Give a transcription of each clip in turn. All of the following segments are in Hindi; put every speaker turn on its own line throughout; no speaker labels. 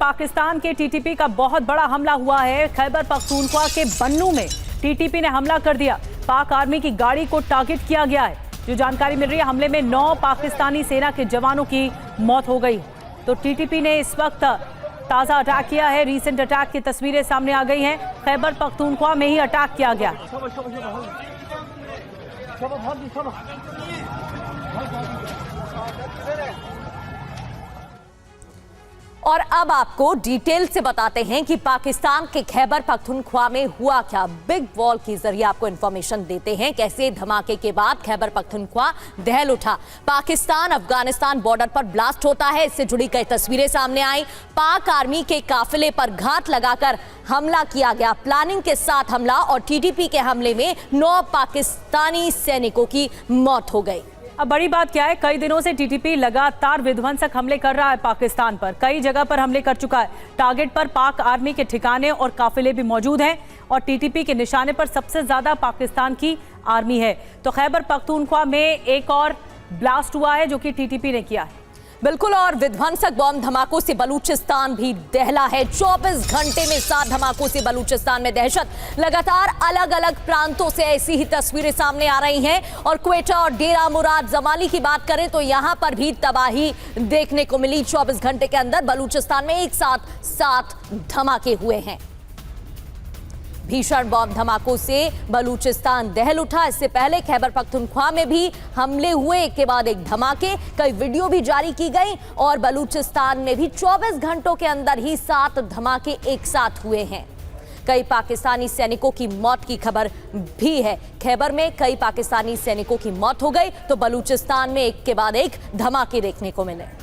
पाकिस्तान के टीटीपी का बहुत बड़ा हमला हुआ है। खैबर पख्तूनख्वा के बन्नू में टीटीपी ने हमला कर दिया। पाक आर्मी की गाड़ी को टारगेट किया गया है। जो जानकारी मिल रही है, हमले में 9 पाकिस्तानी सेना के जवानों की मौत हो गई। तो टीटीपी ने इस वक्त ताज़ा अटैक किया है। रीसेंट अटैक की तस्वीरें सामने आ गई हैं। खैबर पख्तूनख्वा में ही अटैक किया गया।
और अब आपको डिटेल से बताते हैं कि पाकिस्तान के खैबर पख्तूनख्वा में हुआ क्या। बिग वॉल के जरिए आपको इंफॉर्मेशन देते हैं कैसे धमाके के बाद खैबर पख्तूनख्वा दहल उठा। पाकिस्तान अफगानिस्तान बॉर्डर पर ब्लास्ट होता है। इससे जुड़ी कई तस्वीरें सामने आई। पाक आर्मी के काफिले पर घात लगाकर हमला किया गया। प्लानिंग के साथ हमला और टीटीपी के हमले में 9 पाकिस्तानी सैनिकों की मौत हो गई।
अब बड़ी बात क्या है, कई दिनों से टीटीपी लगातार विध्वंसक हमले कर रहा है। पाकिस्तान पर कई जगह पर हमले कर चुका है। टारगेट पर पाक आर्मी के ठिकाने और काफिले भी मौजूद हैं और टीटीपी के निशाने पर सबसे ज्यादा पाकिस्तान की आर्मी है। तो खैबर पख्तूनख्वा में एक और ब्लास्ट हुआ है जो कि टीटीपी ने किया है।
बिल्कुल, और विध्वंसक बॉम्ब धमाकों से बलूचिस्तान भी दहला है। 24 घंटे में 7 धमाकों से बलूचिस्तान में दहशत। लगातार अलग अलग प्रांतों से ऐसी ही तस्वीरें सामने आ रही हैं। और क्वेटा और डेरा मुराद जमाली की बात करें तो यहां पर भी तबाही देखने को मिली। 24 घंटे के अंदर बलूचिस्तान में एक साथ 7 धमाके हुए हैं। भीषण बॉम्ब धमाकों से बलूचिस्तान दहल उठा। इससे पहले खैबर पख्तूनख्वा में भी हमले हुए, एक के बाद एक धमाके। कई वीडियो भी जारी की गई और बलूचिस्तान में भी 24 घंटों के अंदर ही 7 धमाके एक साथ हुए हैं। कई पाकिस्तानी सैनिकों की मौत की खबर भी है। खैबर में कई पाकिस्तानी सैनिकों की मौत हो गई तो बलूचिस्तान में एक के बाद एक धमाके देखने को मिले।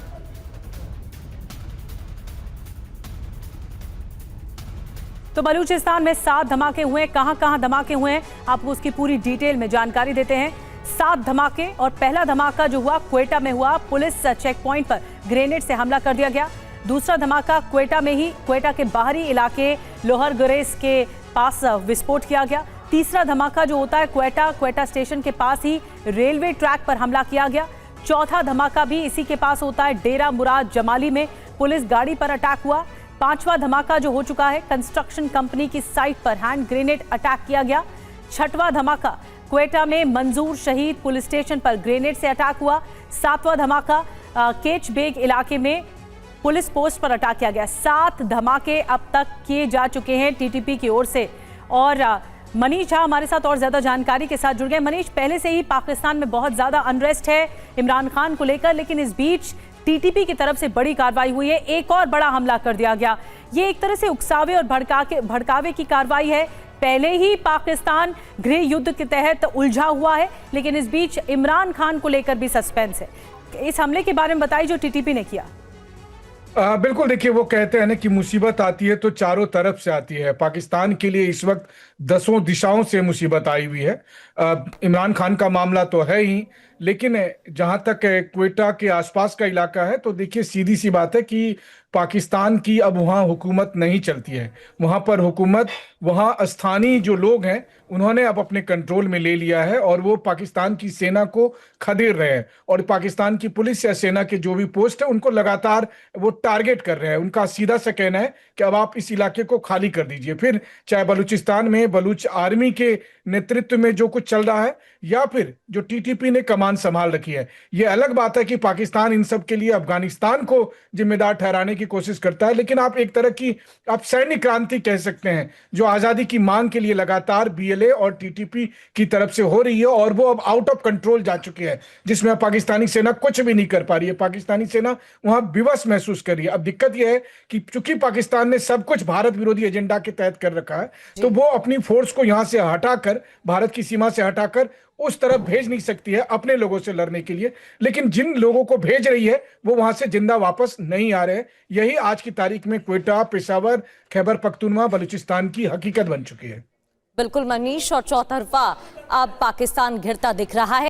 तो बलूचिस्तान में 7 धमाके हुए। कहां धमाके हुए हैं आपको उसकी पूरी डिटेल में जानकारी देते हैं। 7 धमाके और पहला धमाका जो हुआ क्वेटा में हुआ। पुलिस चेक पॉइंट पर ग्रेनेड से हमला कर दिया गया। दूसरा धमाका क्वेटा में ही, क्वेटा के बाहरी इलाके लोहर गुरेज के पास विस्फोट किया गया। तीसरा धमाका जो होता है क्वेटा स्टेशन के पास ही रेलवे ट्रैक पर हमला किया गया। चौथा धमाका भी इसी के पास होता है, डेरा मुराद जमाली में पुलिस गाड़ी पर अटैक हुआ। 5वां धमाका जो हो चुका है, कंस्ट्रक्शन कंपनी की साइट पर हैंड ग्रेनेड अटैक किया गया। 6वां धमाका क्वेटा में मंजूर शहीद पुलिस स्टेशन पर ग्रेनेड से अटैक हुआ। 7वां धमाका केच बेग इलाके में पुलिस पोस्ट पर अटैक किया गया। 7 धमाके अब तक किए जा चुके हैं टीटीपी की ओर से। और मनीष झा हमारे साथ और ज्यादा जानकारी के साथ जुड़ गए। मनीष, पहले से ही पाकिस्तान में बहुत ज्यादा अनरेस्ट है इमरान खान को लेकर, लेकिन इस बीच टीटीपी की तरफ से बड़ी कार्रवाई हुई है। एक और बड़ा हमला कर दिया गया। ये एक तरह से उकसावे और भड़कावे की कार्रवाई है। पहले ही पाकिस्तान गृह युद्ध के तहत उलझा हुआ है, लेकिन इस बीच इमरान खान को लेकर भी सस्पेंस है। इस हमले के बारे में बताइए जो टीटीपी ने किया।
बिल्कुल, देखिए वो कहते हैं ना कि मुसीबत आती है तो चारों तरफ से आती है। पाकिस्तान के लिए इस वक्त 10 दिशाओं से मुसीबत आई हुई है। इमरान खान का मामला तो है ही, लेकिन जहां तक क्वेटा के आसपास का इलाका है तो देखिए सीधी सी बात है कि पाकिस्तान की अब वहाँ हुकूमत नहीं चलती है। वहाँ पर हुकूमत वहाँ स्थानीय जो लोग हैं उन्होंने अब अपने कंट्रोल में ले लिया है और वो पाकिस्तान की सेना को खदेड़ रहे हैं। और पाकिस्तान की पुलिस या सेना के जो भी पोस्ट है उनको लगातार वो टारगेट कर रहे हैं। उनका सीधा सा कहना है कि अब आप इस इलाके को खाली कर दीजिए। फिर चाहे बलूचिस्तान में बलूच आर्मी के नेतृत्व में जो कुछ चल रहा है या फिर जो टीटीपी ने कमान संभाल रखी है, ये अलग बात है कि पाकिस्तान इन सब के लिए अफगानिस्तान को जिम्मेदार ठहराने की कोशिश करता है। लेकिन आप एक तरह की आप सैन्य क्रांति कह सकते हैं जो आजादी की मांग के लिए लगातार बीएलए और टीटीपी की तरफ से हो रही है और वो अब आउट ऑफ कंट्रोल जा चुकी है, जिसमें पाकिस्तानी सेना कुछ भी नहीं कर पा रही है। पाकिस्तानी सेना वहां विवश महसूस कर रही है। अब दिक्कत यह है कि चूंकि पाकिस्तान ने सब कुछ भारत विरोधी एजेंडा के तहत कर रखा है तो वो अपनी फोर्स को यहां से हटाकर, भारत की सीमा से हटाकर उस तरफ भेज नहीं सकती है अपने लोगों से लड़ने के लिए। लेकिन जिन लोगों को भेज रही है वो वहां से जिंदा वापस नहीं आ रहे। यही आज की तारीख में क्वेटा, पेशावर, खैबर पख्तूनख्वा, बलूचिस्तान की हकीकत बन चुकी है।
बिल्कुल मनीष, और चौतरफा अब पाकिस्तान घिरता दिख रहा है।